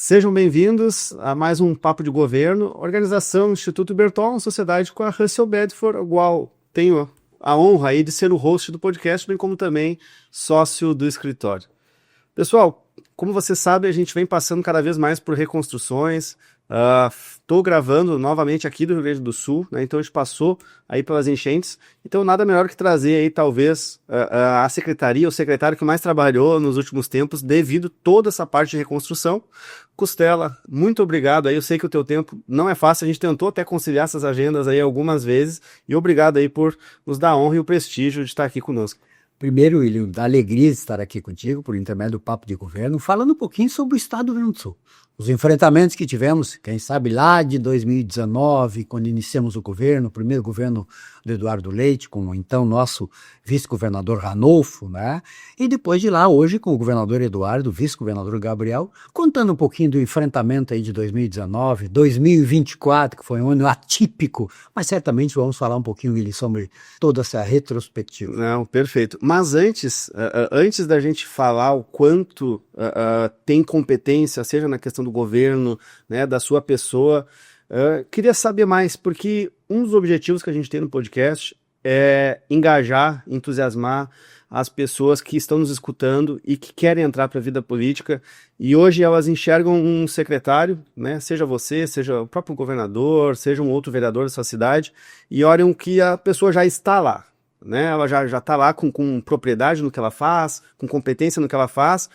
Sejam bem-vindos a mais um Papo de Governo, organização Instituto Bertol, sociedade com a Russell Bedford, a qual tenho a honra aí de ser o host do podcast, bem como também sócio do escritório. Pessoal, como você sabe, a gente vem passando cada vez mais por reconstruções. Estou gravando novamente aqui do Rio Grande do Sul, né? Então a gente passou aí pelas enchentes. Então nada melhor que trazer aí talvez a secretaria, o secretário que mais trabalhou nos últimos tempos devido toda essa parte de reconstrução. Costela, muito obrigado aí. Eu sei que o teu tempo não é fácil, a gente tentou até conciliar essas agendas aí algumas vezes. E obrigado aí por nos dar a honra e o prestígio de estar aqui conosco. Primeiro, William, da alegria de estar aqui contigo, por intermédio do Papo de Governo, falando um pouquinho sobre o Estado do Rio Grande do Sul. Os enfrentamentos que tivemos, quem sabe lá de 2019, quando iniciamos o governo, o primeiro governo do Eduardo Leite, com o então nosso vice-governador Ranolfo, né? E depois de lá, hoje, com o governador Eduardo, o vice-governador Gabriel, contando um pouquinho do enfrentamento aí de 2019, 2024, que foi um ano atípico, mas certamente vamos falar um pouquinho, William, sobre toda essa retrospectiva. Não, perfeito. Mas antes da gente falar o quanto tem competência, seja na questão do governo, né, da sua pessoa, queria saber mais, porque um dos objetivos que a gente tem no podcast é engajar, entusiasmar as pessoas que estão nos escutando e que querem entrar para a vida política, e hoje elas enxergam um secretário, né, seja você, seja o próprio governador, seja um outro vereador da sua cidade, e olham que a pessoa já está lá, né, ela já está lá com propriedade no que ela faz, com competência no que ela faz,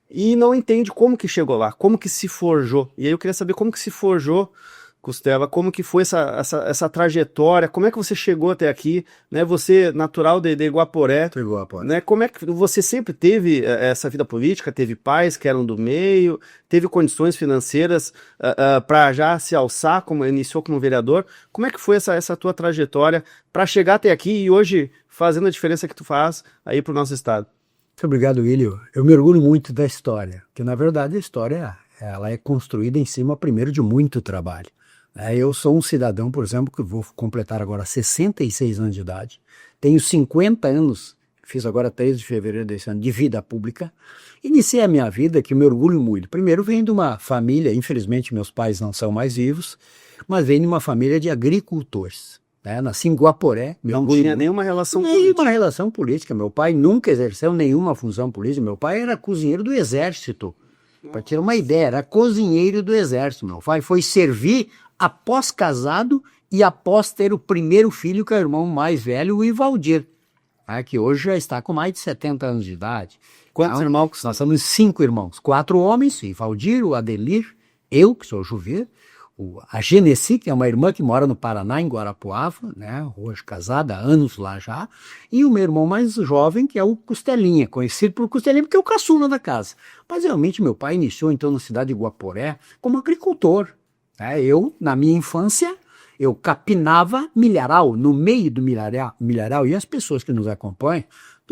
e não entende como que chegou lá, como que se forjou. E aí eu queria saber como que se forjou, Costela, como que foi essa trajetória, como é que você chegou até aqui, né? Você, natural de Guaporé, né? Como é que você sempre teve essa vida política, teve pais que eram do meio, teve condições financeiras para já se alçar, como iniciou como vereador? Como é que foi essa tua trajetória para chegar até aqui e hoje fazendo a diferença que tu faz aí para o nosso estado? Muito obrigado, William. Eu me orgulho muito da história, porque na verdade a história ela é construída em cima primeiro de muito trabalho. Eu sou um cidadão, por exemplo, que vou completar agora 66 anos de idade, tenho 50 anos, fiz agora 3 de fevereiro desse ano, de vida pública. Iniciei a minha vida, que eu me orgulho muito. Primeiro venho de uma família, infelizmente meus pais não são mais vivos, mas venho de uma família de agricultores. Nasci em Guaporé. Não tinha nenhuma relação política. Nenhuma relação política. Meu pai nunca exerceu nenhuma função política. Meu pai era cozinheiro do exército. Para ter uma ideia, era cozinheiro do exército. Meu pai foi servir após casado e após ter o primeiro filho, que é o irmão mais velho, o Ivaldir, que hoje já está com mais de 70 anos de idade. Quantos irmãos? Nós somos 5 irmãos. 4 homens, o Ivaldir, o Adelir, eu, que sou o Juvir, a Genesi, que é uma irmã que mora no Paraná, em Guarapuava, né, hoje casada há anos lá já, e o meu irmão mais jovem, que é o Costelinha, conhecido por Costelinha, porque é o caçula da casa. Mas realmente meu pai iniciou então na cidade de Guaporé como agricultor. Eu, na minha infância, eu capinava milharal, no meio do milharal, e as pessoas que nos acompanham,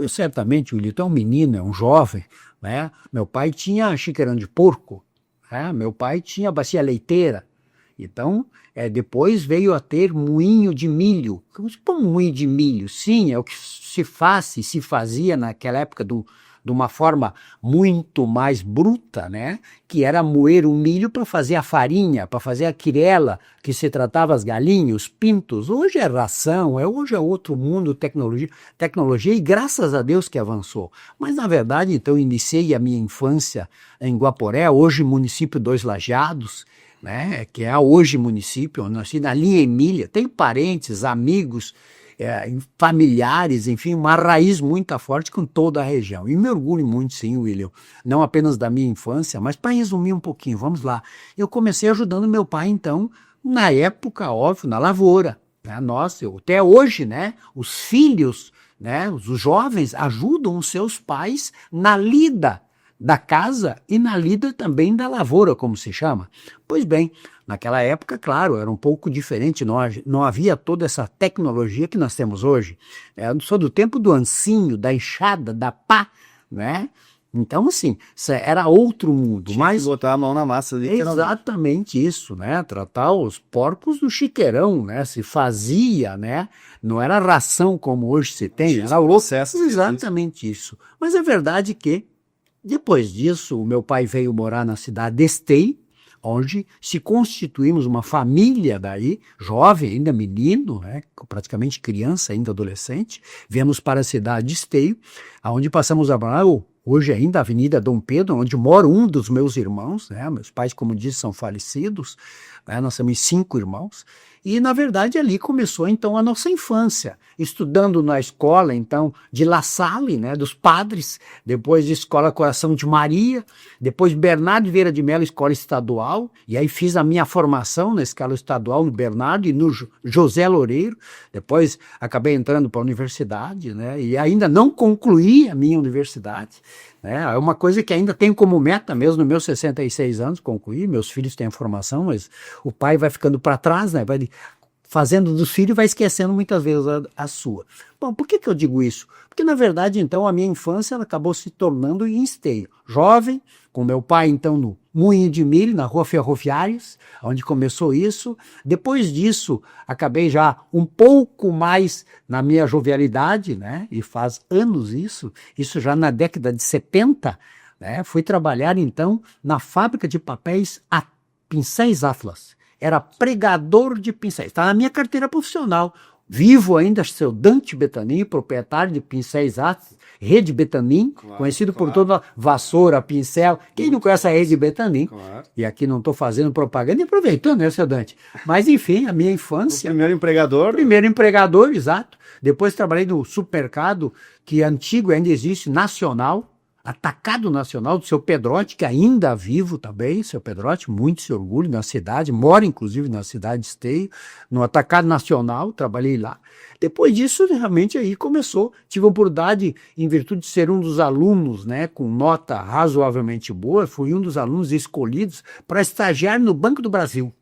certamente o Lito é um menino, é um jovem, né? Meu pai tinha chiqueirão de porco, meu pai tinha bacia leiteira. Então, depois veio a ter moinho de milho. Como moinho de milho? Sim, é o que se faz e se fazia naquela época de uma forma muito mais bruta, né? Que era moer o milho para fazer a farinha, para fazer a quirela, que se tratava as galinhas, os pintos. Hoje é ração, hoje é outro mundo, tecnologia, e graças a Deus que avançou. Mas, na verdade, então, iniciei a minha infância em Guaporé, hoje município Dois Lajeados, né, que é hoje município, onde nasci na linha Emília, tenho parentes, amigos, familiares, enfim, uma raiz muito forte com toda a região. E me orgulho muito, sim, William, não apenas da minha infância, mas para resumir um pouquinho, vamos lá. Eu comecei ajudando meu pai, então, na época, óbvio, na lavoura. Nossa, até hoje, né, os filhos, né, os jovens ajudam os seus pais na lida da casa e na lida também da lavoura, como se chama. Pois bem, naquela época, claro, era um pouco diferente, não havia toda essa tecnologia que nós temos hoje. Eu sou do tempo do ancinho, da enxada, da pá, né? Então, assim, era outro mundo. Tinha que botar a mão na massa. Exatamente isso, né? Tratar os porcos do chiqueirão, né? Se fazia, né? Não era ração como hoje se tem. Era o processo. Exatamente isso. Mas é verdade que depois disso, o meu pai veio morar na cidade de Esteio, onde se constituímos uma família daí, jovem ainda, menino, né, praticamente criança, ainda adolescente, viemos para a cidade de Esteio, onde passamos a morar, hoje ainda a Avenida Dom Pedro, onde mora um dos meus irmãos, né, meus pais, como disse, são falecidos, né, nós somos 5 irmãos, e na verdade ali começou então a nossa infância, estudando na escola então de La Salle, né, dos padres, depois de Escola Coração de Maria, depois Bernardo Vieira de Mello, Escola Estadual, e aí fiz a minha formação na escola estadual no Bernardo e no José Loureiro, depois acabei entrando para a universidade, né, e ainda não concluí a minha universidade. É uma coisa que ainda tenho como meta, mesmo nos meus 66 anos, concluir. Meus filhos têm a formação, mas o pai vai ficando para trás, né? Vai fazendo dos filhos e vai esquecendo muitas vezes a sua. Bom, por que eu digo isso? Porque, na verdade, então, a minha infância ela acabou se tornando em Esteio. Jovem, com meu pai, então, no Moinho de Milho, na Rua Ferroviárias, onde começou isso. Depois disso, acabei já um pouco mais na minha jovialidade, né? E faz anos isso já na década de 70, né? Fui trabalhar, então, na fábrica de papéis Pincéis Atlas. Era pregador de pincéis. Está na minha carteira profissional. Vivo ainda, seu Dante Betanin, proprietário de Pincéis Atlas, Rede Betanin, conhecido por toda vassoura, pincel. Quem não conhece a Rede Betanin? Claro. E aqui não estou fazendo propaganda e aproveitando, né, seu Dante? Mas, enfim, a minha infância. O primeiro empregador. Primeiro empregador, exato. Depois trabalhei no supermercado, que é antigo ainda existe, Nacional. Atacado Nacional do seu Pedrotti, que ainda vivo também, seu Pedrotti, muito se orgulha na cidade, mora inclusive na cidade de Esteio, no Atacado Nacional, trabalhei lá. Depois disso, realmente aí começou, tive a oportunidade, em virtude de ser um dos alunos, né, com nota razoavelmente boa, fui um dos alunos escolhidos para estagiar no Banco do Brasil.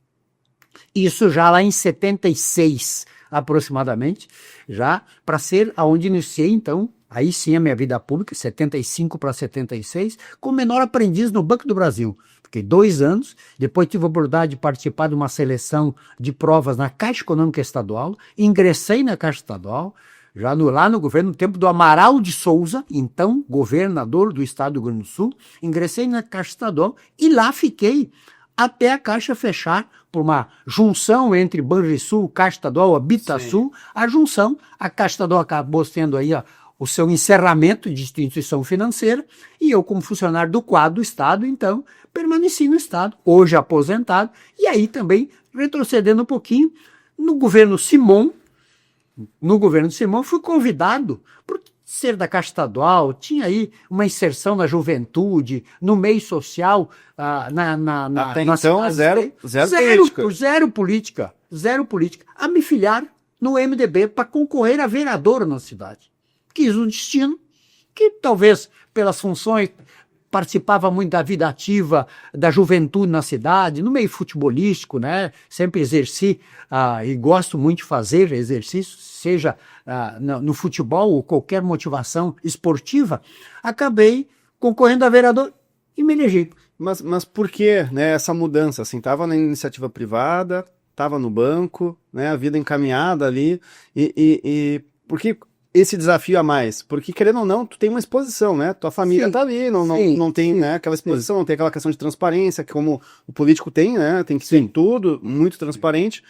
Isso já lá em 76, aproximadamente, já para ser aonde iniciei, então, aí sim a minha vida pública, 75 para 76, como menor aprendiz no Banco do Brasil. Fiquei 2 anos, depois tive a oportunidade de participar de uma seleção de provas na Caixa Econômica Estadual, ingressei na Caixa Estadual, já lá no governo, no tempo do Amaral de Souza, então governador do estado do Rio Grande do Sul, ingressei na Caixa Estadual e lá fiquei até a Caixa fechar por uma junção entre Banrisul, Caixa Estadual, Habitasul, a junção, a Caixa Estadual acabou tendo aí o seu encerramento de instituição financeira, e eu, como funcionário do quadro do Estado, então, permaneci no Estado, hoje aposentado, e aí também, retrocedendo um pouquinho, no governo Simon, fui convidado por ser da Caixa Estadual, tinha aí uma inserção na juventude, no meio social, até então, zero política. Zero política. A me filiar no MDB para concorrer a vereador na cidade. Quis um destino que talvez pelas funções participava muito da vida ativa da juventude na cidade, no meio futebolístico, né? Sempre exerci e gosto muito de fazer exercício, seja no futebol ou qualquer motivação esportiva. Acabei concorrendo a vereador e me elegi. Mas por que, né, essa mudança? Assim, estava na iniciativa privada, estava no banco, né, a vida encaminhada ali, e por que esse desafio a mais? Porque, querendo ou não, tu tem uma exposição, né? Tua família tá ali, não tem, né, aquela exposição, não tem aquela questão de transparência, que como o político tem, né? Tem que ser tudo muito transparente.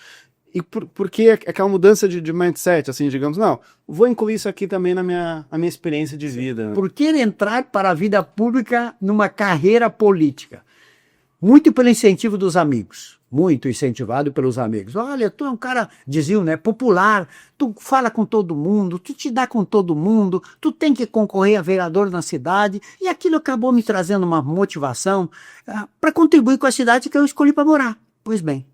E por que aquela mudança de mindset, assim, digamos, não, vou incluir isso aqui também na minha experiência de vida. Por que entrar para a vida pública numa carreira política? Muito pelo incentivo dos amigos. Muito incentivado pelos amigos. Olha, tu é um cara, diziam, né, popular, tu fala com todo mundo, tu te dá com todo mundo, tu tem que concorrer a vereador na cidade, e aquilo acabou me trazendo uma motivação para contribuir com a cidade que eu escolhi para morar. Pois bem,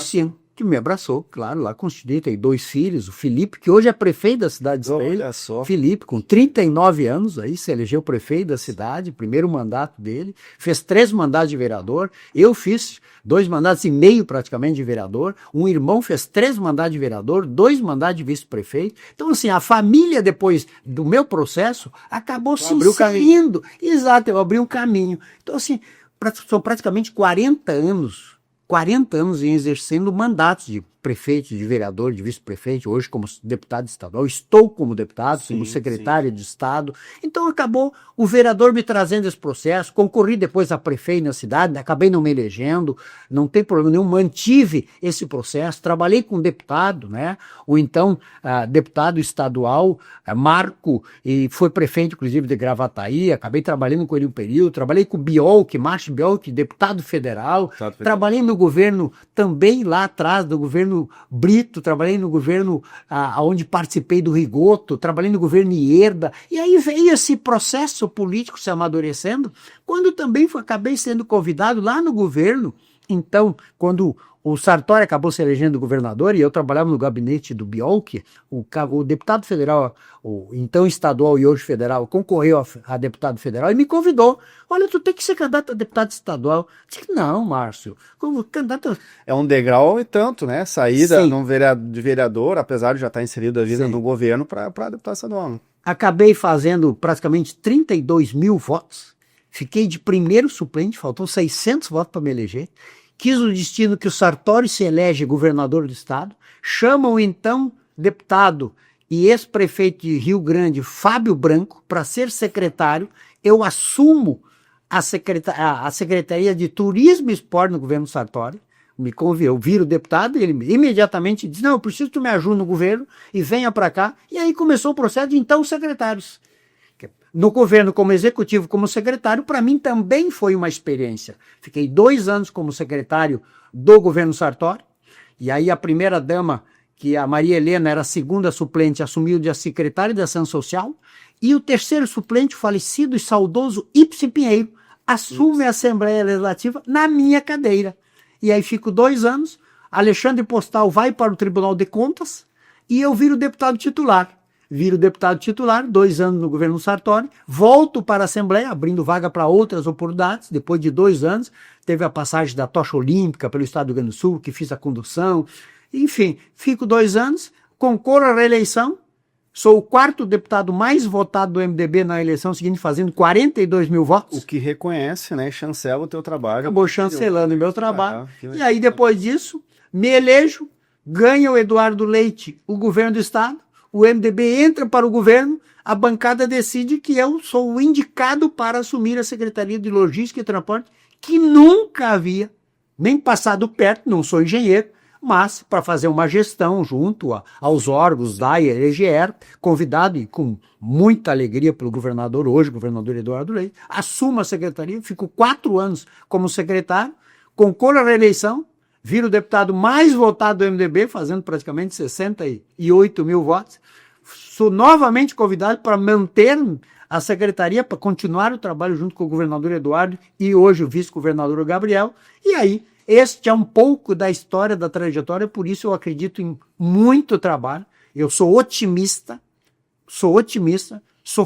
sim, que me abraçou, claro, lá constituí, tem 2 filhos, o Felipe, que hoje é prefeito da cidade de Esteio. Olha só. Felipe, com 39 anos, aí se elegeu prefeito da cidade, primeiro mandato dele, fez 3 mandatos de vereador, eu fiz 2 mandatos e meio praticamente de vereador, um irmão fez 3 mandatos de vereador, 2 mandatos de vice-prefeito. Então, assim, a família, depois do meu processo, acabou se inserindo. Exato, eu abri um caminho. Então, assim, são praticamente 40 anos em exercendo mandatos de prefeito, de vereador, de vice-prefeito, hoje como deputado estadual, estou como deputado, como secretário de Estado. Então acabou o vereador me trazendo esse processo, concorri depois a prefeito na cidade, acabei não me elegendo, não tem problema nenhum, mantive esse processo, trabalhei com deputado, né? O então deputado estadual, Marco, e foi prefeito inclusive de Gravataí, acabei trabalhando com ele um período, trabalhei com o Biolk, Márcio Biolk, deputado federal, trabalhei no governo também lá atrás, do governo Brito, trabalhei no governo onde participei do Rigoto, trabalhei no governo Hierda, e aí veio esse processo político se amadurecendo, quando também acabei sendo convidado lá no governo. Então, quando o Sartori acabou se elegendo governador e eu trabalhava no gabinete do Biolk, o deputado federal, o então estadual e hoje federal, concorreu a deputado federal e me convidou. Olha, tu tem que ser candidato a deputado estadual. Eu disse, não, Márcio, como candidato... É um degrau e tanto, né? Sair de vereador, apesar de já estar inserido a vida no governo, para deputado estadual. Acabei fazendo praticamente 32 mil votos. Fiquei de primeiro suplente, faltou 600 votos para me eleger. Quis o destino que o Sartori se elege governador do estado, chama o então deputado e ex-prefeito de Rio Grande, Fábio Branco, para ser secretário. Eu assumo a Secretaria de Turismo e Esporte no governo Sartori. Me convidou, eu viro deputado e ele imediatamente disse, não, eu preciso que tu me ajude no governo e venha para cá. E aí começou o processo de então secretários. No governo como executivo, como secretário, para mim também foi uma experiência. Fiquei 2 anos como secretário do governo Sartori, e aí a primeira dama, que a Maria Helena era a segunda suplente, assumiu de secretária de Ação Social, e o terceiro suplente, o falecido e saudoso Ipsi Pinheiro, assume a Assembleia Legislativa na minha cadeira. E aí fico 2 anos, Alexandre Postal vai para o Tribunal de Contas, e eu viro deputado titular. Viro deputado titular, 2 anos no governo Sartori, volto para a Assembleia, abrindo vaga para outras oportunidades. Depois de 2 anos, teve a passagem da tocha olímpica pelo estado do Rio Grande do Sul, que fiz a condução. Enfim, fico 2 anos, concorro à reeleição, sou o 4º deputado mais votado do MDB na eleição seguinte, fazendo 42 mil votos. O que reconhece, né, chancela o teu trabalho. Acabou chancelando o meu trabalho. E aí, depois disso, me elejo, ganha o Eduardo Leite o governo do estado, o MDB entra para o governo, a bancada decide que eu sou o indicado para assumir a Secretaria de Logística e Transporte, que nunca havia nem passado perto, não sou engenheiro, mas para fazer uma gestão junto aos órgãos da EGR, convidado e com muita alegria pelo governador, hoje governador Eduardo Leite, assumo a secretaria, fico 4 anos como secretário, concorro à reeleição, viro o deputado mais votado do MDB, fazendo praticamente 68 mil votos. Sou novamente convidado para manter a secretaria, para continuar o trabalho junto com o governador Eduardo e hoje o vice-governador Gabriel. E aí, este é um pouco da história, da trajetória, por isso eu acredito em muito trabalho. Eu sou otimista, sou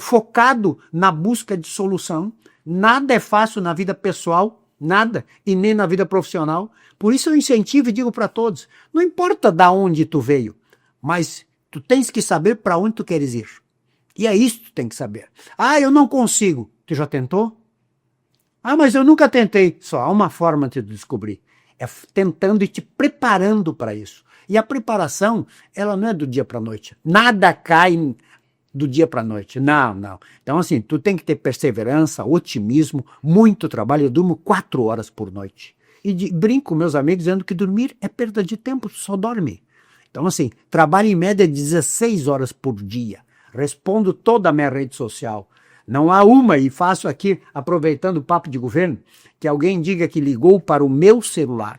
focado na busca de solução. Nada é fácil na vida pessoal, nada, e nem na vida profissional. Por isso eu incentivo e digo para todos, não importa de onde tu veio, mas tu tens que saber para onde tu queres ir. E é isso que tu tem que saber. Ah, eu não consigo. Tu já tentou? Ah, mas eu nunca tentei. Só há uma forma de descobrir. É tentando e te preparando para isso. E a preparação, ela não é do dia para a noite. Nada cai do dia para a noite. Não. Então, assim, tu tem que ter perseverança, otimismo, muito trabalho. Eu durmo 4 horas por noite. E brinco com meus amigos dizendo que dormir é perda de tempo, só dorme. Então, assim, trabalho em média 16 horas por dia. Respondo toda a minha rede social. Não há uma, e faço aqui, aproveitando o papo de governo, que alguém diga que ligou para o meu celular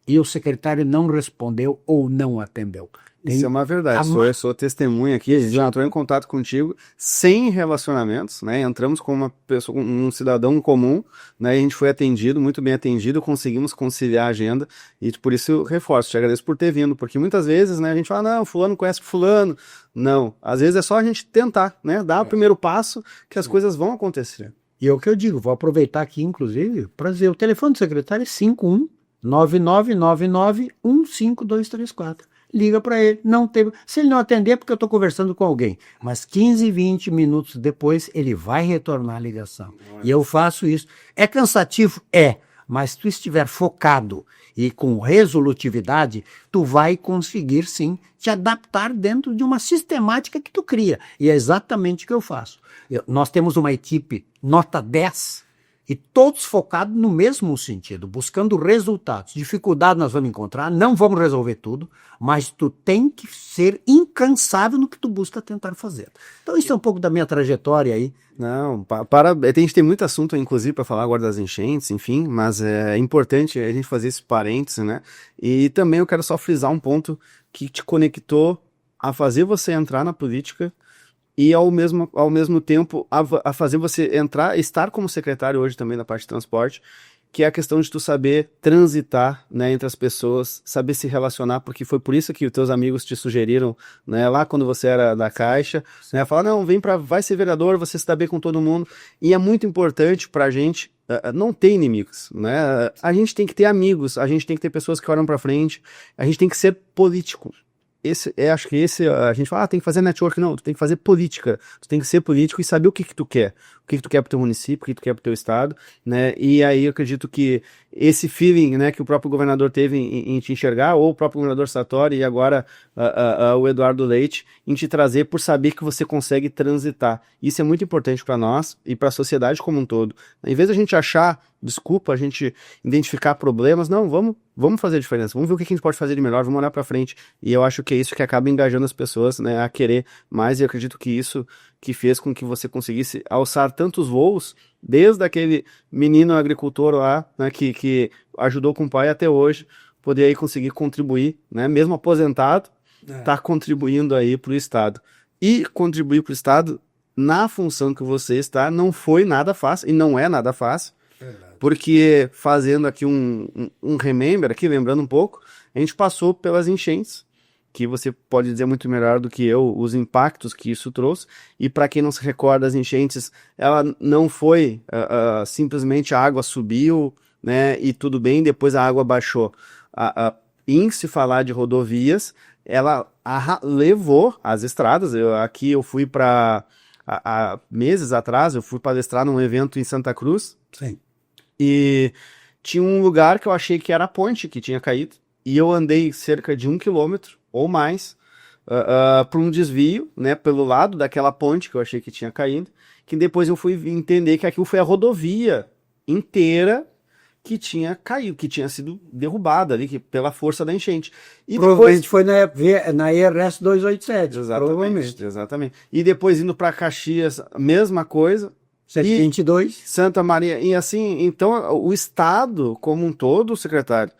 e o secretário não respondeu ou não atendeu. Isso é uma verdade, sou testemunha aqui, a gente já entrou em contato contigo sem relacionamentos, né, entramos com uma pessoa, um cidadão comum, né, e a gente foi atendido, muito bem atendido, conseguimos conciliar a agenda, e por isso eu reforço, te agradeço por ter vindo, porque muitas vezes, né, a gente fala, não, fulano conhece fulano, não, às vezes é só a gente tentar, né, dar o primeiro passo que as coisas vão acontecer. E é o que eu digo, vou aproveitar aqui, inclusive, para dizer, o telefone do secretário é 51-9999-15234. Liga para ele, não teve. Se ele não atender é porque eu estou conversando com alguém. Mas 15, 20 minutos depois ele vai retornar a ligação. E eu faço isso. É cansativo? É. Mas se tu estiver focado e com resolutividade, tu vai conseguir sim te adaptar dentro de uma sistemática que tu cria. E é exatamente o que eu faço. Nós temos uma equipe nota 10 e todos focados no mesmo sentido, buscando resultados. Dificuldade nós vamos encontrar, não vamos resolver tudo, mas tu tem que ser incansável no que tu busca tentar fazer. Então isso é um pouco da minha trajetória aí. Não, a gente tem muito assunto, inclusive, para falar agora das enchentes, enfim, mas é importante a gente fazer esse parênteses, né? E também eu quero só frisar um ponto que te conectou a fazer você entrar na política e ao mesmo tempo a fazer você estar como secretário hoje também da parte de transporte, que é a questão de tu saber transitar, né, entre as pessoas, saber se relacionar, porque foi por isso que os teus amigos te sugeriram, né, lá quando você era da Caixa, né, falar, não, vai ser vereador, você se dá bem com todo mundo, e é muito importante pra gente não ter inimigos, né, a gente tem que ter amigos, a gente tem que ter pessoas que olham pra frente, a gente tem que ser político. Acho que a gente fala, tem que fazer network, não, tu tem que fazer política, tu tem que ser político e saber o que tu quer, o que tu quer pro teu município, o que tu quer pro teu estado, né, e aí eu acredito que esse feeling, né, que o próprio governador teve em te enxergar, ou o próprio governador Sartori e agora o Eduardo Leite, em te trazer por saber que você consegue transitar, isso é muito importante para nós e para a sociedade como um todo, em vez da gente achar desculpa, a gente identificar problemas, não, vamos fazer a diferença, vamos ver o que a gente pode fazer de melhor, vamos olhar para frente, e eu acho que é isso que acaba engajando as pessoas, né, a querer mais, e eu acredito que isso que fez com que você conseguisse alçar tantos voos, desde aquele menino agricultor lá, né, que ajudou com o pai até hoje, poder aí conseguir contribuir, né, mesmo aposentado, tá contribuindo aí para o Estado. E contribuir para o Estado na função que você está não foi nada fácil, e não é nada fácil, porque fazendo aqui um remember, aqui, lembrando um pouco, a gente passou pelas enchentes, que você pode dizer muito melhor do que eu, os impactos que isso trouxe, e para quem não se recorda, as enchentes, ela não foi simplesmente a água subiu, né, e tudo bem, depois a água baixou. Em se falar de rodovias, ela levou as estradas, eu fui para, há meses atrás, eu fui palestrar num evento em Santa Cruz, Sim. E tinha um lugar que eu achei que era a ponte que tinha caído, e eu andei cerca de 1 quilômetro ou mais para um desvio, né, pelo lado daquela ponte que eu achei que tinha caído, que depois eu fui entender que aquilo foi a rodovia inteira que tinha caído, que tinha sido derrubada ali pela força da enchente. E provavelmente foi na IRS 287. Exatamente. E depois indo para Caxias, mesma coisa. 122. Santa Maria, e assim, então o Estado como um todo, secretário,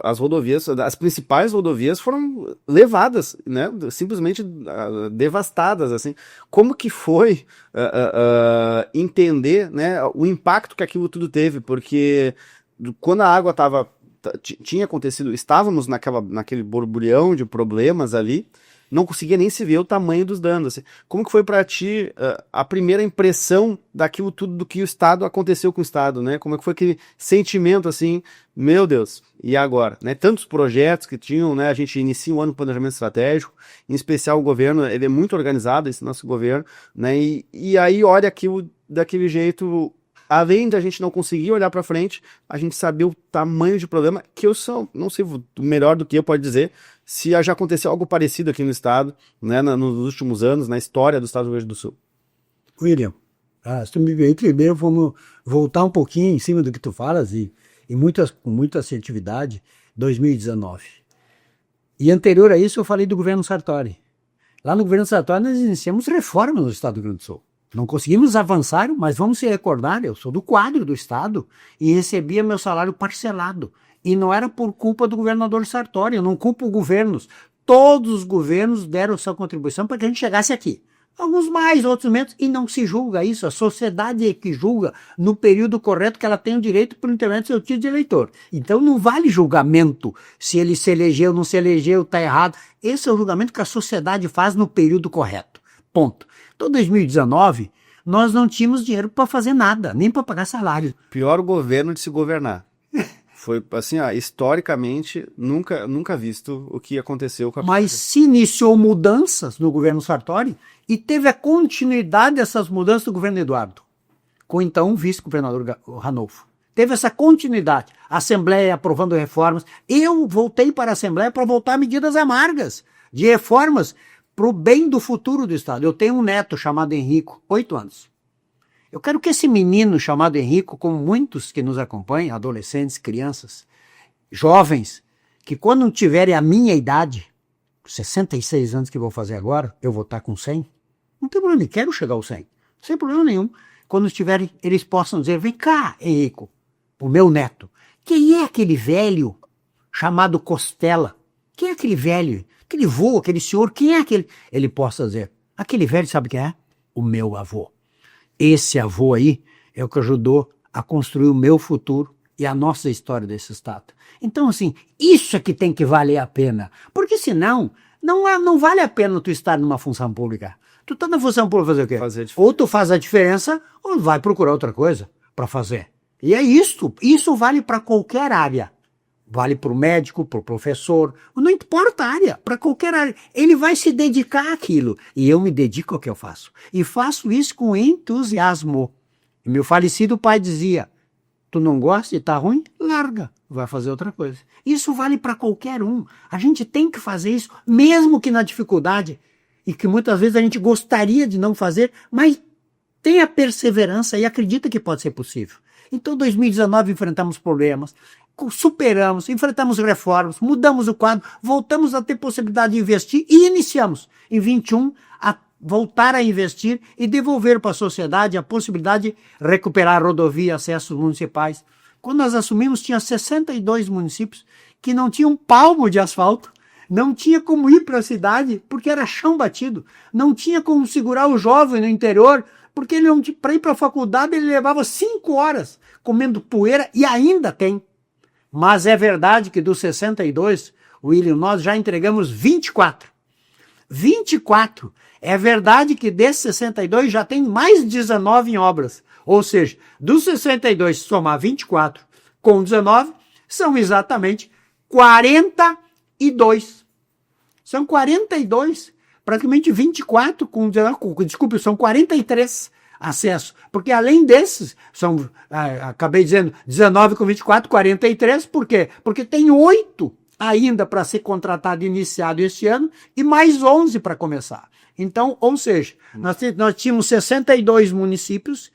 as rodovias, as principais rodovias foram levadas, né, simplesmente devastadas, assim. Como que foi entender, né, o impacto que aquilo tudo teve, porque quando a água tinha acontecido, estávamos naquele borbulhão de problemas ali, não conseguia nem se ver o tamanho dos danos. Assim. Como que foi para ti a primeira impressão daquilo tudo, do que o Estado aconteceu com o Estado, né? Como é que foi aquele sentimento assim, meu Deus, e agora? Né? Tantos projetos que tinham, né? A gente inicia um ano de planejamento estratégico, em especial o governo, ele é muito organizado, esse nosso governo, né? E aí olha aquilo daquele jeito, além de a gente não conseguir olhar para frente, a gente sabia o tamanho de problema, que não sei, melhor do que eu pode dizer, se já aconteceu algo parecido aqui no estado, né, nos últimos anos, na história do estado do Rio Grande do Sul. William, se tu me veio primeiro, vamos voltar um pouquinho em cima do que tu falas, e com muita assertividade, 2019. E anterior a isso eu falei do governo Sartori. Lá no governo Sartori nós iniciamos reforma no estado do Rio Grande do Sul. Não conseguimos avançar, mas vamos se recordar, eu sou do quadro do Estado e recebia meu salário parcelado. E não era por culpa do governador Sartori, eu não culpo governos. Todos os governos deram sua contribuição para que a gente chegasse aqui. Alguns mais, outros menos, e não se julga isso. A sociedade é que julga no período correto que ela tem o direito por intermédio do seu título de eleitor. Então não vale julgamento se ele se elegeu, não se elegeu, está errado. Esse é o julgamento que a sociedade faz no período correto. Ponto. Então, 2019, nós não tínhamos dinheiro para fazer nada, nem para pagar salário. Pior governo de se governar. Foi assim, historicamente, nunca visto o que aconteceu com a... Mas se iniciou mudanças no governo Sartori e teve a continuidade dessas mudanças do governo Eduardo, com então o vice-governador Ranolfo. Teve essa continuidade. A Assembleia aprovando reformas. Eu voltei para a Assembleia para votar medidas amargas de reformas para o bem do futuro do Estado. Eu tenho um neto chamado Henrico, 8 anos. Eu quero que esse menino chamado Henrico, como muitos que nos acompanham, adolescentes, crianças, jovens, que quando tiverem a minha idade, 66 anos que vou fazer agora, eu vou estar com 100. Não tem problema, eu quero chegar aos 100. Sem problema nenhum. Quando estiverem, eles possam dizer, vem cá, Henrico, o meu neto, quem é aquele velho chamado Costela? Quem é aquele velho, aquele vô, aquele senhor, quem é aquele? Ele possa dizer, aquele velho sabe quem é? O meu avô. Esse avô aí é o que ajudou a construir o meu futuro e a nossa história desse Estado. Então, assim, isso é que tem que valer a pena, porque senão não vale a pena tu estar numa função pública. Tu tá na função pública fazer o quê? Ou tu faz a diferença, ou vai procurar outra coisa para fazer. E é isso vale para qualquer área. Vale para o médico, para o professor, não importa a área, para qualquer área. Ele vai se dedicar àquilo. E eu me dedico ao que eu faço. E faço isso com entusiasmo. E meu falecido pai dizia, tu não gosta e tá ruim? Larga, vai fazer outra coisa. Isso vale para qualquer um. A gente tem que fazer isso, mesmo que na dificuldade, e que muitas vezes a gente gostaria de não fazer, mas tenha perseverança e acredita que pode ser possível. Então, em 2019, enfrentamos problemas, superamos, enfrentamos reformas, mudamos o quadro, voltamos a ter possibilidade de investir e iniciamos, em 21, a voltar a investir e devolver para a sociedade a possibilidade de recuperar rodovia e acessos municipais. Quando nós assumimos, tinha 62 municípios que não tinham um palmo de asfalto, não tinha como ir para a cidade porque era chão batido, não tinha como segurar o jovem no interior, porque para ir para a faculdade ele levava 5 horas comendo poeira e ainda tem. Mas é verdade que dos 62, William, nós já entregamos 24. 24. É verdade que desses 62 já tem mais 19 em obras. Ou seja, dos 62, se somar 24 com 19, são exatamente 42. São 42. Praticamente 24 com 19, desculpe, são 43 acessos. Porque além desses, são, acabei dizendo, 19 com 24, 43. Por quê? Porque tem 8 ainda para ser contratado e iniciado este ano e mais 11 para começar. Então, ou seja, nós tínhamos 62 municípios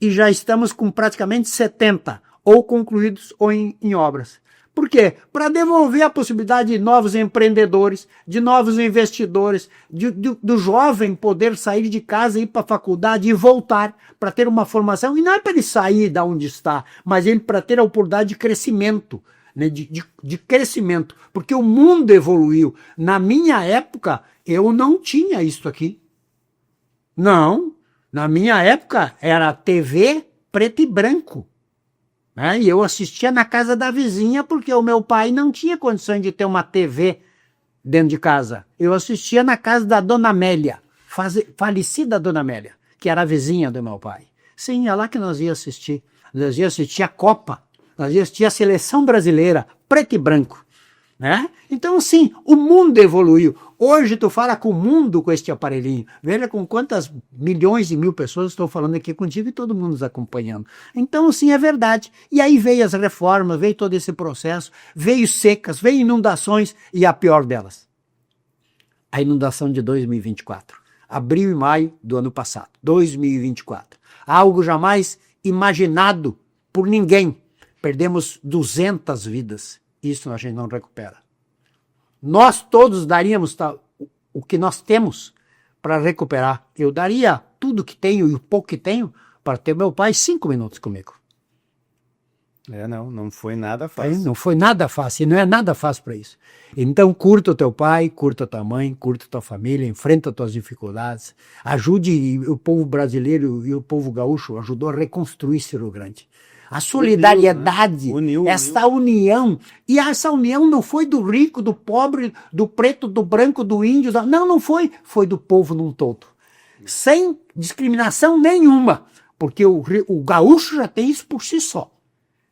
e já estamos com praticamente 70, ou concluídos ou em obras. Por quê? Para devolver a possibilidade de novos empreendedores, de novos investidores, do jovem poder sair de casa, ir para a faculdade e voltar para ter uma formação. E não é para ele sair da onde está, mas ele para ter a oportunidade de crescimento, né? de crescimento. Porque o mundo evoluiu. Na minha época, eu não tinha isso aqui. Não. Na minha época, era TV preto e branco. E eu assistia na casa da vizinha porque o meu pai não tinha condições de ter uma TV dentro de casa. Eu assistia na casa da Dona Amélia, falecida Dona Amélia, que era a vizinha do meu pai. Sim, é lá que nós ia assistir. Nós ia assistir a Copa, nós ia assistir a Seleção Brasileira, preto e branco. Né? Então, assim, o mundo evoluiu. Hoje tu fala com o mundo com este aparelhinho. Veja com quantas milhões e mil pessoas estou falando aqui contigo e todo mundo nos acompanhando. Então, assim, é verdade. E aí veio as reformas, veio todo esse processo, veio secas, veio inundações e a pior delas, a inundação de 2024. Abril e maio do ano passado, 2024. Algo jamais imaginado por ninguém. Perdemos 200 vidas. Isso a gente não recupera. Nós todos daríamos o que nós temos para recuperar. Eu daria tudo que tenho e o pouco que tenho para ter meu pai 5 minutos comigo. Não foi nada fácil. Não foi nada fácil, e não é nada fácil para isso. Então curta o teu pai, curta a tua mãe, curta a tua família, enfrenta as tuas dificuldades, ajude o povo brasileiro e o povo gaúcho, ajudou a reconstruir Cerro Grande. A solidariedade, uniu. Essa união, e essa união não foi do rico, do pobre, do preto, do branco, do índio, não foi do povo num todo, sem discriminação nenhuma, porque o gaúcho já tem isso por si só,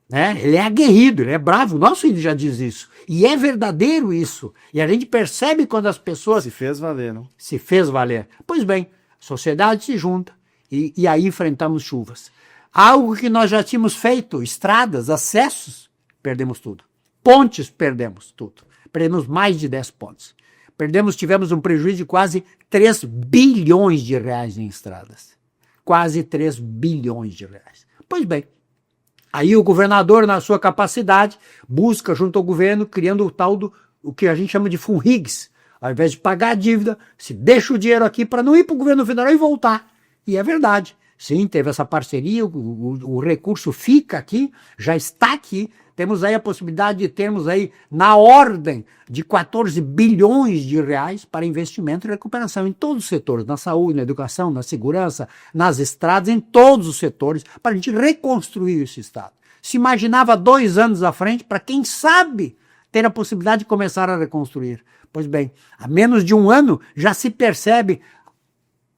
né? Ele é aguerrido, ele é bravo, nosso índio já diz isso, e é verdadeiro isso, e a gente percebe quando as pessoas... Se fez valer, não? Se fez valer. Pois bem, a sociedade se junta, e aí enfrentamos chuvas. Algo que nós já tínhamos feito, estradas, acessos, perdemos tudo. Pontes, perdemos tudo. Perdemos mais de 10 pontes. Tivemos um prejuízo de quase 3 bilhões de reais em estradas. Quase 3 bilhões de reais. Pois bem, aí o governador, na sua capacidade, busca junto ao governo, criando o que a gente chama de full rigs. Ao invés de pagar a dívida, se deixa o dinheiro aqui para não ir para o governo federal e voltar. E é verdade. Sim, teve essa parceria, o recurso fica aqui, já está aqui. Temos aí a possibilidade de termos aí na ordem de 14 bilhões de reais para investimento e recuperação em todos os setores, na saúde, na educação, na segurança, nas estradas, em todos os setores, para a gente reconstruir esse Estado. Se imaginava 2 anos à frente para quem sabe ter a possibilidade de começar a reconstruir. Pois bem, há menos de 1 ano já se percebe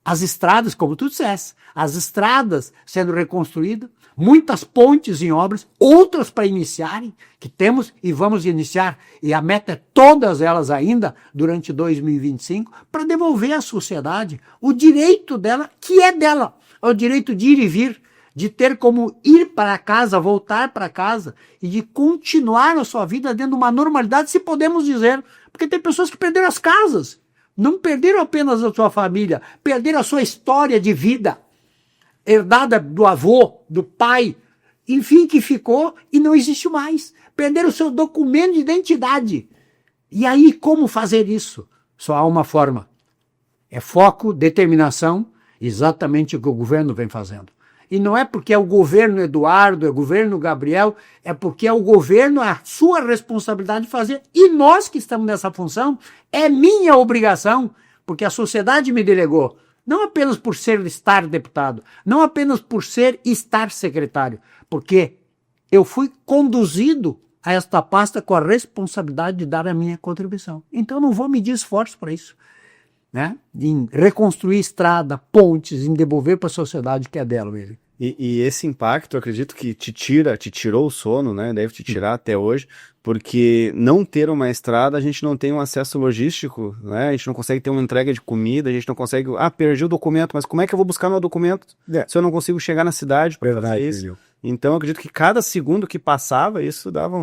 as estradas, como tu disseste, as estradas sendo reconstruídas, muitas pontes em obras, outras para iniciarem, que temos e vamos iniciar, e a meta é todas elas ainda durante 2025, para devolver à sociedade o direito dela, que é dela, o direito de ir e vir, de ter como ir para casa, voltar para casa, e de continuar a sua vida dentro de uma normalidade, se podemos dizer, porque tem pessoas que perderam as casas, não perderam apenas a sua família, perderam a sua história de vida, herdada do avô, do pai, enfim, que ficou e não existe mais. Perderam o seu documento de identidade. E aí, como fazer isso? Só há uma forma. É foco, determinação, exatamente o que o governo vem fazendo. E não é porque é o governo Eduardo, é o governo Gabriel, é porque é o governo, a sua responsabilidade de fazer. E nós que estamos nessa função, é minha obrigação, porque a sociedade me delegou. Não apenas por estar deputado, não apenas por estar secretário, porque eu fui conduzido a esta pasta com a responsabilidade de dar a minha contribuição. Então não vou medir esforços para isso, né? Em reconstruir estrada, pontes, em devolver para a sociedade que é dela, ele. E esse impacto, eu acredito que te tirou o sono, né? Deve te tirar até hoje, porque não ter uma estrada, a gente não tem um acesso logístico, né? A gente não consegue ter uma entrega de comida, a gente não consegue... perdi o documento, mas como é que eu vou buscar meu documento se eu não consigo chegar na cidade para fazer isso? Então, eu acredito que cada segundo que passava, isso dava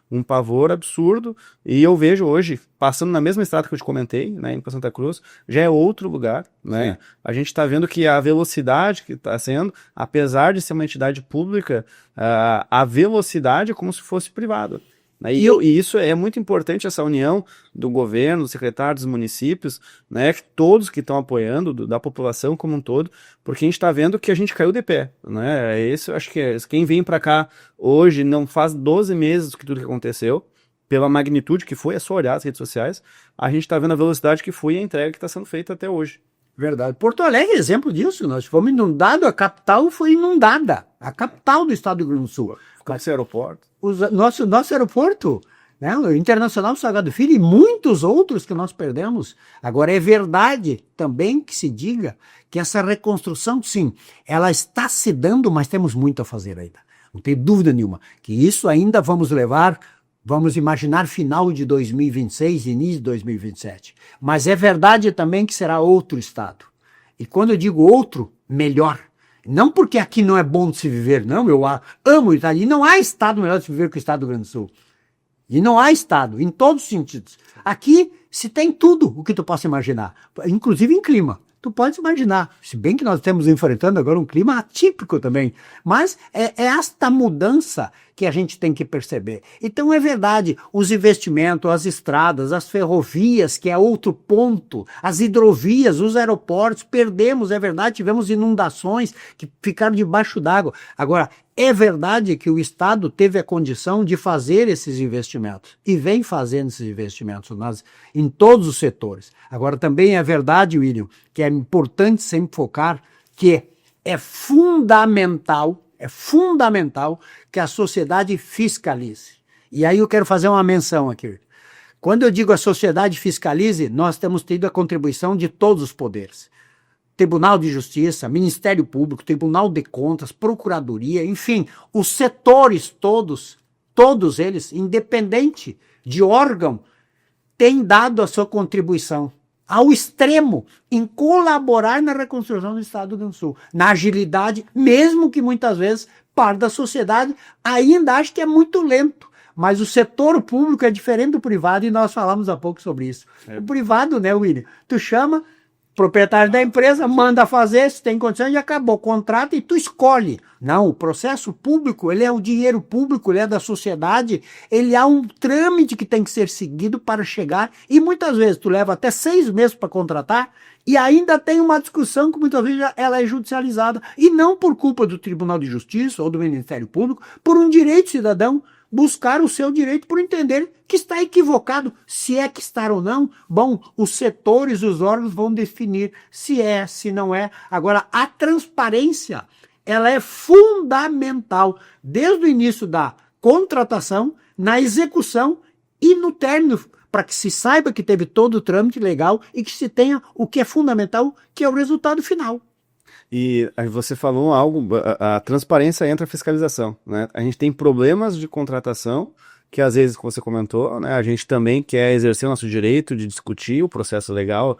um pavor absurdo. E eu vejo hoje, passando na mesma estrada que eu te comentei, né, indo para Santa Cruz, já é outro lugar, né? Sim. A gente está vendo que a velocidade que está sendo, apesar de ser uma entidade pública, a velocidade é como se fosse privada. E isso é muito importante, essa união do governo, do secretário, dos municípios, né, todos que estão apoiando, da população como um todo, porque a gente está vendo que a gente caiu de pé, né? Isso, acho que quem vem para cá hoje não faz 12 meses que tudo que aconteceu, pela magnitude que foi, é só olhar as redes sociais, a gente está vendo a velocidade que foi e a entrega que está sendo feita até hoje. Verdade. Porto Alegre é exemplo disso. Nós fomos inundados, a capital foi inundada. A capital do estado do Rio Grande do Sul. Ficou esse aeroporto. Nosso aeroporto, né, o Internacional Salgado Filho e muitos outros que nós perdemos. Agora, é verdade também que se diga que essa reconstrução, sim, ela está se dando, mas temos muito a fazer ainda. Não tem dúvida nenhuma que isso ainda vamos levar... Vamos imaginar final de 2026, início de 2027. Mas é verdade também que será outro estado. E quando eu digo outro, melhor. Não porque aqui não é bom de se viver, não. Eu amo o estado. E não há estado melhor de se viver que o estado do Rio Grande do Sul. E não há estado, em todos os sentidos. Aqui se tem tudo o que tu possa imaginar, inclusive em clima. Tu pode imaginar, se bem que nós estamos enfrentando agora um clima atípico também, mas é esta mudança que a gente tem que perceber. Então é verdade, os investimentos, as estradas, as ferrovias, que é outro ponto, as hidrovias, os aeroportos, perdemos, é verdade, tivemos inundações que ficaram debaixo d'água. Agora, é verdade que o Estado teve a condição de fazer esses investimentos e vem fazendo esses investimentos em todos os setores. Agora, também é verdade, William, que é importante sempre focar que é fundamental que a sociedade fiscalize. E aí eu quero fazer uma menção aqui. Quando eu digo a sociedade fiscalize, nós temos tido a contribuição de todos os poderes. Tribunal de Justiça, Ministério Público, Tribunal de Contas, Procuradoria, enfim, os setores todos eles, independente de órgão, têm dado a sua contribuição ao extremo em colaborar na reconstrução do Estado do Rio Grande do Sul, na agilidade, mesmo que muitas vezes parte da sociedade ainda ache que é muito lento. Mas o setor público é diferente do privado e nós falamos há pouco sobre isso. O privado, né, William? Tu chama o proprietário da empresa, manda fazer, se tem condições e acabou. Contrata e tu escolhe. Não, o processo público, ele é o dinheiro público, ele é da sociedade, ele há um trâmite que tem que ser seguido para chegar e muitas vezes tu leva até 6 meses para contratar e ainda tem uma discussão que muitas vezes ela é judicializada e não por culpa do Tribunal de Justiça ou do Ministério Público, por um direito cidadão buscar o seu direito por entender que está equivocado, se é que está ou não. Bom, os setores, os órgãos vão definir se é, se não é. Agora, a transparência, ela é fundamental desde o início da contratação, na execução e no término, para que se saiba que teve todo o trâmite legal e que se tenha o que é fundamental, que é o resultado final. E aí você falou algo, a transparência entra a fiscalização, né? A gente tem problemas de contratação, que às vezes, como você comentou, né, a gente também quer exercer o nosso direito de discutir o processo legal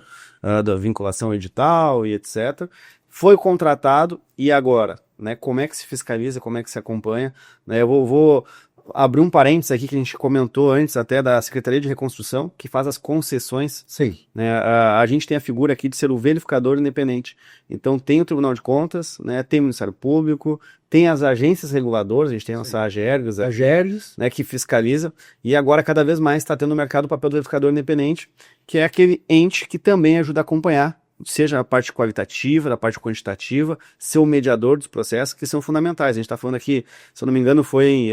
da vinculação edital e etc. Foi contratado, e agora? Né, como é que se fiscaliza, como é que se acompanha? Né, eu vou abrir um parênteses aqui que a gente comentou antes até da Secretaria de Reconstrução, que faz as concessões. Sim. Né, a gente tem a figura aqui de ser o verificador independente. Então tem o Tribunal de Contas, né, tem o Ministério Público, tem as agências reguladoras, a gente tem a nossa AGERGS, né, que fiscaliza, e agora cada vez mais está tendo no mercado o papel do verificador independente, que é aquele ente que também ajuda a acompanhar, seja a parte qualitativa, da parte quantitativa, ser o mediador dos processos, que são fundamentais. A gente está falando aqui, se eu não me engano, foi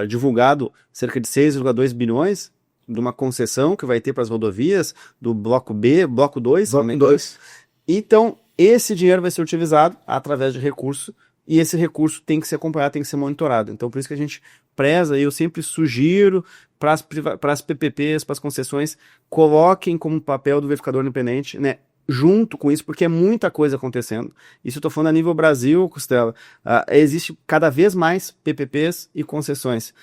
divulgado cerca de 6,2 bilhões de uma concessão que vai ter para as rodovias do Bloco B, Bloco 2. Bloco 2. Então, esse dinheiro vai ser utilizado através de recurso, e esse recurso tem que ser acompanhado, tem que ser monitorado. Então, por isso que a gente preza, e eu sempre sugiro para as PPPs, para as concessões, coloquem como papel do verificador independente, né, junto com isso, porque é muita coisa acontecendo. Isso eu estou falando a nível Brasil, Costela. Existe cada vez mais PPPs e concessões.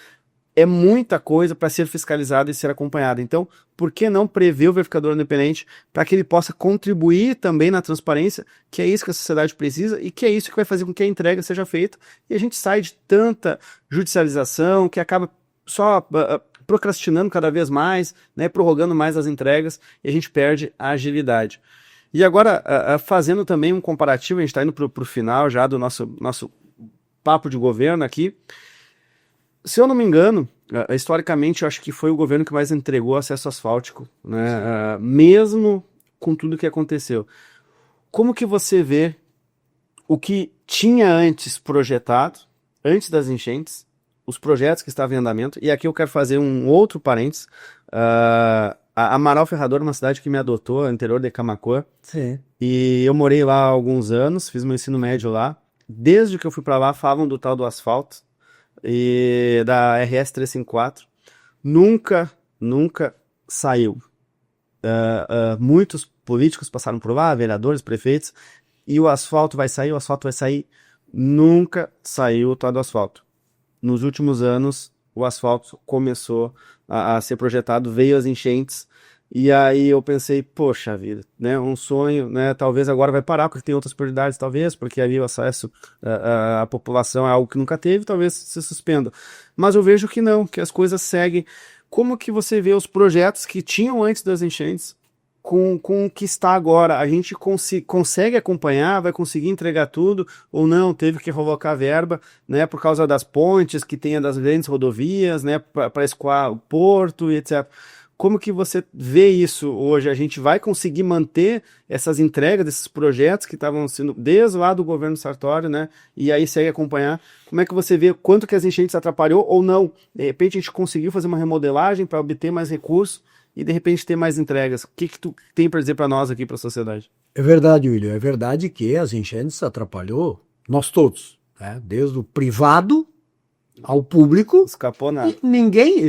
É muita coisa para ser fiscalizada e ser acompanhada. Então, por que não prever o verificador independente para que ele possa contribuir também na transparência, que é isso que a sociedade precisa e que é isso que vai fazer com que a entrega seja feita. E a gente sai de tanta judicialização que acaba só procrastinando cada vez mais, né, prorrogando mais as entregas, e a gente perde a agilidade. E agora, fazendo também um comparativo, a gente está indo para o final já do nosso papo de governo aqui. Se eu não me engano, historicamente, eu acho que foi o governo que mais entregou acesso asfáltico, né? Mesmo com tudo que aconteceu. Como que você vê o que tinha antes projetado, antes das enchentes, os projetos que estavam em andamento, e aqui eu quero fazer um outro parênteses. A Amaral Ferrador é uma cidade que me adotou, no interior de Camaquã. Sim. E eu morei lá há alguns anos, fiz meu ensino médio lá. Desde que eu fui para lá, falam do tal do asfalto e da RS 354. Nunca saiu. Muitos políticos passaram por lá, vereadores, prefeitos, e o asfalto vai sair. Nunca saiu o tal do asfalto. Nos últimos anos, o asfalto começou a ser projetado, veio as enchentes, e aí eu pensei, poxa vida, né, um sonho, né, talvez agora vai parar, porque tem outras prioridades, talvez, porque ali o acesso à população é algo que nunca teve, talvez se suspenda. Mas eu vejo que não, que as coisas seguem. Como que você vê os projetos que tinham antes das enchentes com o que está agora? A gente consegue acompanhar, vai conseguir entregar tudo, ou não, teve que revocar verba, né, por causa das pontes que tem das grandes rodovias, né, para escoar o porto e etc. Como que você vê isso hoje? A gente vai conseguir manter essas entregas desses projetos que estavam sendo desde lá do governo Sartori, né, e aí segue acompanhar? Como é que você vê quanto que as enchentes atrapalhou ou não? De repente a gente conseguiu fazer uma remodelagem para obter mais recursos e de repente ter mais entregas. O que tu tem para dizer para nós aqui, para a sociedade? É verdade, William. É verdade que as enchentes atrapalhou nós todos, né? Desde o privado ao público. Escapou nada. Ninguém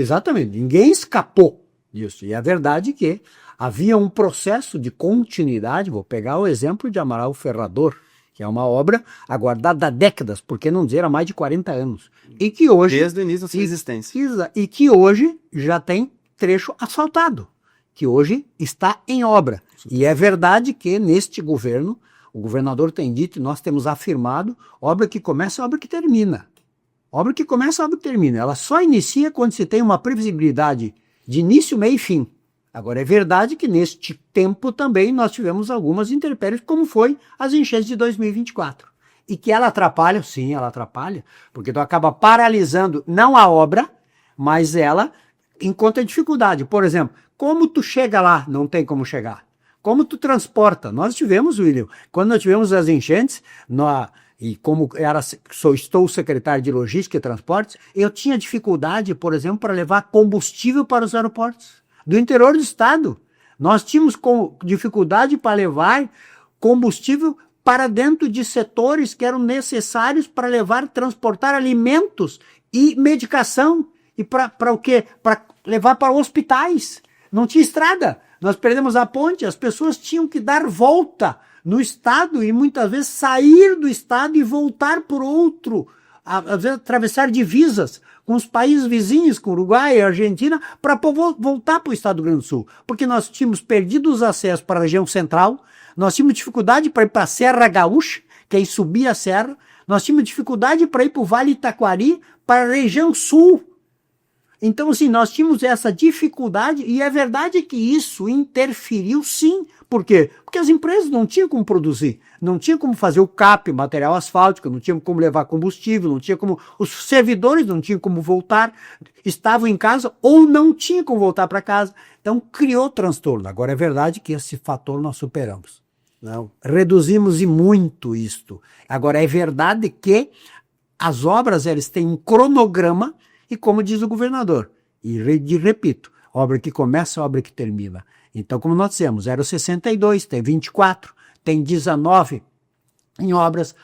escapou disso. E é verdade que havia um processo de continuidade. Vou pegar o exemplo de Amaral Ferrador, que é uma obra aguardada há décadas, por que não dizer há mais de 40 anos. E que hoje... Desde o início da sua existência. E que hoje já tem trecho asfaltado. que hoje está em obra. E é verdade que neste governo, o governador tem dito, e nós temos afirmado, obra que começa, obra que termina. Obra que começa, obra que termina. Ela só inicia quando se tem uma previsibilidade de início, meio e fim. Agora, é verdade que neste tempo também nós tivemos algumas intempéries, como foi as enchentes de 2024. E que ela atrapalha, sim, ela atrapalha, porque tu acaba paralisando não a obra, mas ela encontra dificuldade. Por exemplo, como tu chega lá? Não tem como chegar. Como tu transporta? Nós tivemos, William, quando nós tivemos as enchentes, e como estou secretário de Logística e Transportes, eu tinha dificuldade, por exemplo, para levar combustível para os aeroportos do interior do estado. Nós tínhamos dificuldade para levar combustível para dentro de setores que eram necessários para transportar alimentos e medicação. E para o quê? Para levar para hospitais. Não tinha estrada. Nós perdemos a ponte, as pessoas tinham que dar volta no estado e muitas vezes sair do estado e voltar por outro, às vezes atravessar divisas com os países vizinhos, com o Uruguai e a Argentina, para voltar para o estado do Rio Grande do Sul. Porque nós tínhamos perdido os acessos para a região central, nós tínhamos dificuldade para ir para a Serra Gaúcha, que aí subia a serra, nós tínhamos dificuldade para ir para o Vale Itaquari, para a região sul. Então, assim, nós tínhamos essa dificuldade e é verdade que isso interferiu, sim. Por quê? Porque as empresas não tinham como produzir, não tinham como fazer o CAP, material asfáltico, não tinham como levar combustível, não tinha como, os servidores não tinham como voltar, estavam em casa ou não tinham como voltar para casa. Então, criou transtorno. Agora, é verdade que esse fator nós superamos. Não. Reduzimos e muito isto. Agora, é verdade que as obras, elas têm um cronograma. E como diz o governador, e repito, obra que começa, obra que termina. Então, como nós dissemos, 0,62, tem 24, tem 19 em obras,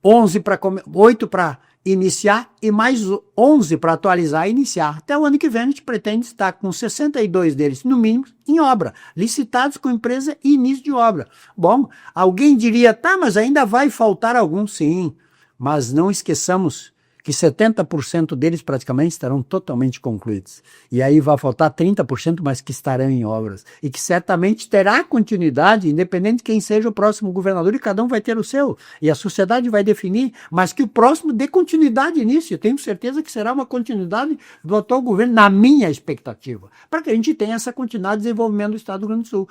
8 para iniciar e mais 11 para atualizar e iniciar. Até o ano que vem a gente pretende estar com 62 deles, no mínimo, em obra, licitados com empresa e início de obra. Bom, alguém diria, tá, mas ainda vai faltar alguns, sim, mas não esqueçamos que 70% deles praticamente estarão totalmente concluídos. E aí vai faltar 30%, mas que estarão em obras. E que certamente terá continuidade, independente de quem seja o próximo governador, e cada um vai ter o seu. E a sociedade vai definir, mas que o próximo dê continuidade nisso. Eu tenho certeza que será uma continuidade do atual governo, na minha expectativa, para que a gente tenha essa continuidade de desenvolvimento do estado do Rio Grande do Sul.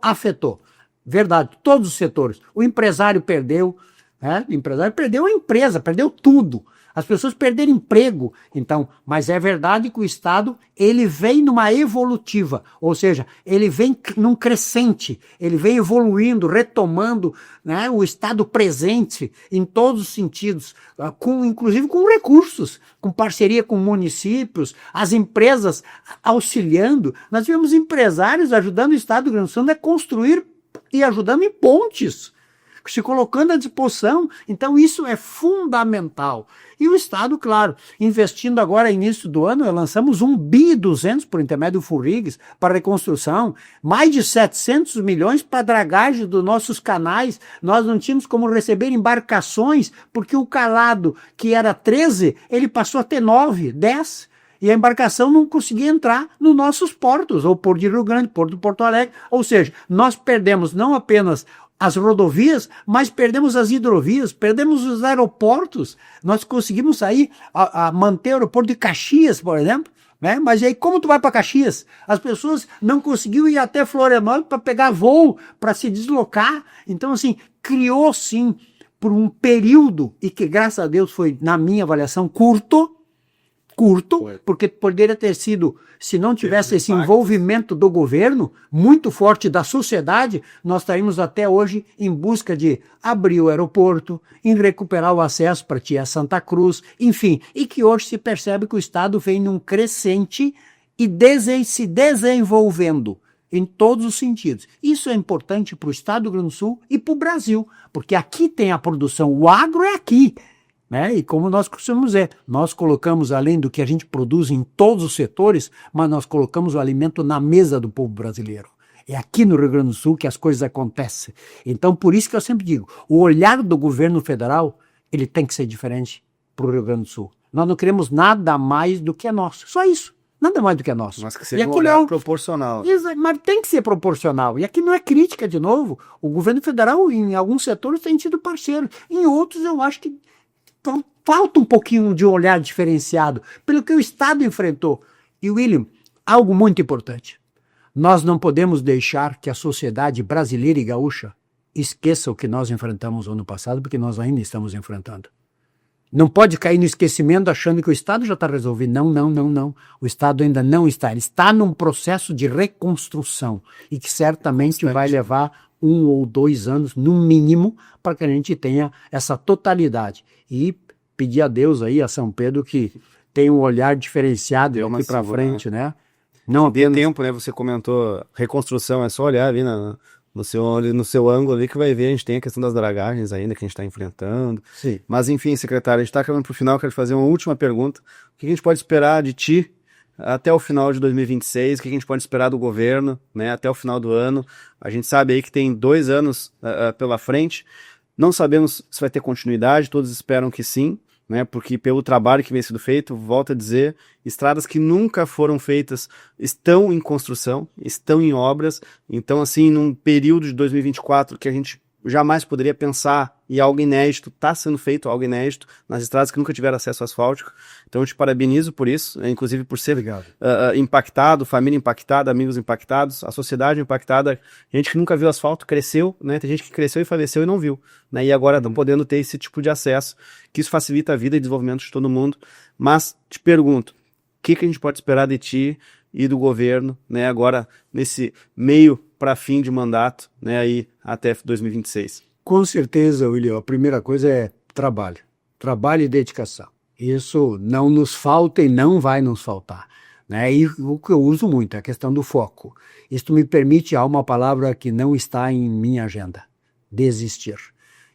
Afetou. Verdade, todos os setores. O empresário perdeu, né? O empresário perdeu a empresa, perdeu tudo. As pessoas perderam emprego, então, mas é verdade que o Estado, ele vem numa evolutiva, ou seja, ele vem num crescente, ele vem evoluindo, retomando, né, o Estado presente em todos os sentidos, inclusive com recursos, com parceria com municípios, as empresas auxiliando. Nós tivemos empresários ajudando o Estado do Rio Grande do Sul a construir e ajudando em pontes, se colocando à disposição. Então isso é fundamental. E o Estado, claro, investindo agora, início do ano, lançamos 1,2 bi por intermédio do FURIGS para reconstrução, mais de 700 milhões para dragagem dos nossos canais. Nós não tínhamos como receber embarcações, porque o calado, que era 13, ele passou a ter 9, 10. E a embarcação não conseguia entrar nos nossos portos, ou Porto de Rio Grande, Porto de Porto Alegre. Ou seja, nós perdemos não apenas as rodovias, mas perdemos as hidrovias, perdemos os aeroportos. Nós conseguimos sair a manter o aeroporto de Caxias, por exemplo, né? Mas aí como tu vai para Caxias? As pessoas não conseguiam ir até Florianópolis para pegar voo, para se deslocar. Então, assim, criou sim, por um período, e que graças a Deus foi, na minha avaliação, curto, porque poderia ter sido, se não tivesse esse envolvimento do governo, muito forte da sociedade, nós estaríamos até hoje em busca de abrir o aeroporto, em recuperar o acesso para Tia Santa Cruz, enfim, e que hoje se percebe que o Estado vem num crescente e se desenvolvendo em todos os sentidos. Isso é importante para o Estado do Rio Grande do Sul e para o Brasil, porque aqui tem a produção, o agro é aqui. Né? E como nós costumamos dizer, nós colocamos, além do que a gente produz em todos os setores, mas nós colocamos o alimento na mesa do povo brasileiro. É aqui no Rio Grande do Sul que as coisas acontecem. Então, por isso que eu sempre digo, o olhar do governo federal, ele tem que ser diferente para o Rio Grande do Sul. Nós não queremos nada mais do que é nosso, só isso. Nada mais do que nosso. Mas que seja E um aquilo olhar é proporcional. Mas tem que ser proporcional. E aqui não é crítica, de novo. O governo federal, em alguns setores, tem sido parceiro. Em outros, eu acho que falta um pouquinho de um olhar diferenciado pelo que o Estado enfrentou. E, William, algo muito importante. Nós não podemos deixar que a sociedade brasileira e gaúcha esqueça o que nós enfrentamos no ano passado, porque nós ainda estamos enfrentando. Não pode cair no esquecimento achando que o Estado já está resolvido. Não. O Estado ainda não está. Ele está num processo de reconstrução e que certamente vai levar 1 ou 2 anos, no mínimo, para que a gente tenha essa totalidade. E pedir a Deus aí, a São Pedro, que tenha um olhar diferenciado daqui para frente, né? Não apenas... tempo, né? Você comentou reconstrução, é só olhar ali no seu ângulo ali que vai ver, a gente tem a questão das dragagens ainda que a gente está enfrentando. Sim. Mas enfim, secretário, a gente está caminhando para o final, quero fazer uma última pergunta. O que a gente pode esperar de ti até o final de 2026? O que a gente pode esperar do governo, né, até o final do ano? A gente sabe aí que tem 2 anos pela frente, não sabemos se vai ter continuidade, todos esperam que sim, né, porque pelo trabalho que vem sendo feito, volto a dizer, estradas que nunca foram feitas estão em construção, estão em obras. Então, assim, num período de 2024 que a gente jamais poderia pensar, e algo inédito, está sendo feito algo inédito nas estradas que nunca tiveram acesso asfáltico. Então eu te parabenizo por isso, inclusive por ser impactado, família impactada, amigos impactados, a sociedade impactada, gente que nunca viu asfalto, cresceu, né? Tem gente que cresceu e faleceu e não viu, né? E agora estão podendo ter esse tipo de acesso, que isso facilita a vida e desenvolvimento de todo mundo. Mas te pergunto, o que a gente pode esperar de ti e do governo, né, agora nesse meio para fim de mandato, né, aí até 2026? Com certeza, William, a primeira coisa é trabalho e dedicação. Isso não nos falta e não vai nos faltar, né? E o que eu uso muito é a questão do foco. Isso me permite, há uma palavra que não está em minha agenda: desistir.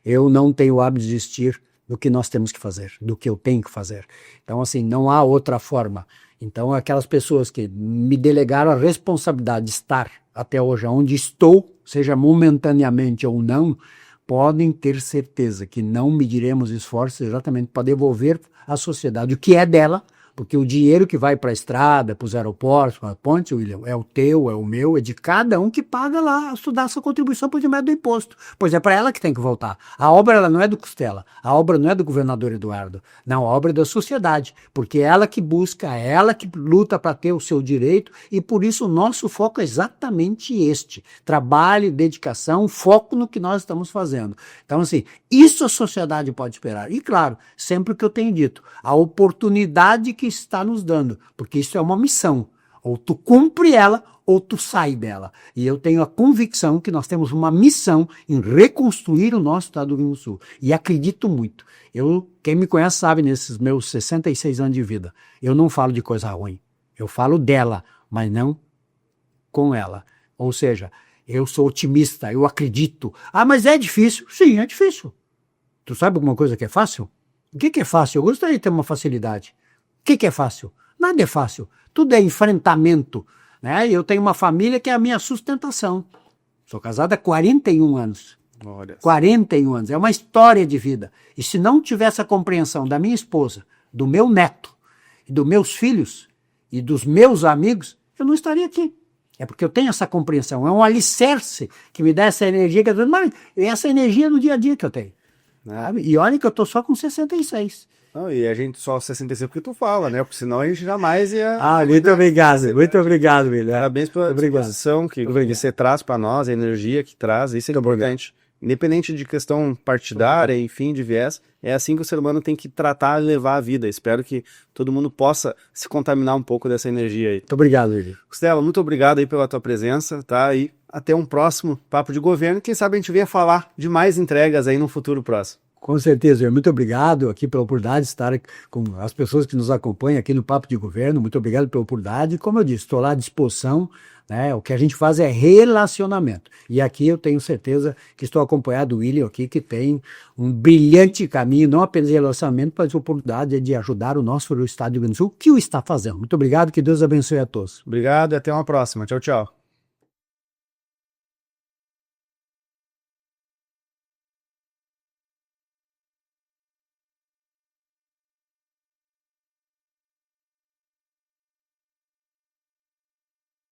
Eu não tenho o hábito de desistir do que nós temos que fazer, do que eu tenho que fazer. Então, assim, não há outra forma. Então, aquelas pessoas que me delegaram a responsabilidade de estar até hoje onde estou, seja momentaneamente ou não, podem ter certeza que não mediremos esforços exatamente para devolver à sociedade o que é dela, porque o dinheiro que vai para a estrada, para os aeroportos, para a ponte, William, é o teu, é o meu, é de cada um que paga lá a sua contribuição por intermédio do imposto. Pois é para ela que tem que voltar. A obra ela não é do Costela, a obra não é do governador Eduardo, não, a obra é da sociedade, porque é ela que busca, é ela que luta para ter o seu direito, e por isso o nosso foco é exatamente este: trabalho, dedicação, foco no que nós estamos fazendo. Então, assim, isso a sociedade pode esperar. E claro, sempre o que eu tenho dito, a oportunidade que está nos dando, porque isso é uma missão. Ou tu cumpre ela, ou tu sai dela. E eu tenho a convicção que nós temos uma missão em reconstruir o nosso estado do Rio Grande do Sul. E acredito muito. Quem me conhece sabe, nesses meus 66 anos de vida, eu não falo de coisa ruim. Eu falo dela, mas não com ela. Ou seja, eu sou otimista, eu acredito. Ah, mas é difícil? Sim, é difícil. Tu sabe alguma coisa que é fácil? O que é fácil? Eu gostaria de ter uma facilidade. O que é fácil? Nada é fácil. Tudo é enfrentamento, né? Eu tenho uma família que é a minha sustentação. Sou casado há 41 anos. Olha. 41 anos. É uma história de vida. E se não tivesse a compreensão da minha esposa, do meu neto, dos meus filhos e dos meus amigos, eu não estaria aqui. É porque eu tenho essa compreensão. É um alicerce que me dá essa energia. Mas essa energia é no dia a dia que eu tenho. Sabe? E olha que eu estou só com 66. Não, e a gente só 66 porque tu fala, né? Porque senão a gente jamais ia... muito obrigado, William. Parabéns pela disposição que você traz para nós, a energia que traz, isso é importante. Independente de questão partidária, enfim, de viés, é assim que o ser humano tem que tratar e levar a vida. Espero que todo mundo possa se contaminar um pouco dessa energia aí. Muito obrigado, William. Costela, muito obrigado aí pela tua presença, tá? E até um próximo Papo de Governo. Quem sabe a gente venha falar de mais entregas aí no futuro próximo. Com certeza, muito obrigado aqui pela oportunidade de estar com as pessoas que nos acompanham aqui no Papo de Governo. Muito obrigado pela oportunidade. Como eu disse, estou lá à disposição, né? O que a gente faz é relacionamento. E aqui eu tenho certeza que estou acompanhado do William aqui, que tem um brilhante caminho, não apenas de relacionamento, mas a oportunidade de ajudar o nosso estado do Rio Grande do Sul, que o está fazendo. Muito obrigado, que Deus abençoe a todos. Obrigado e até uma próxima. Tchau, tchau.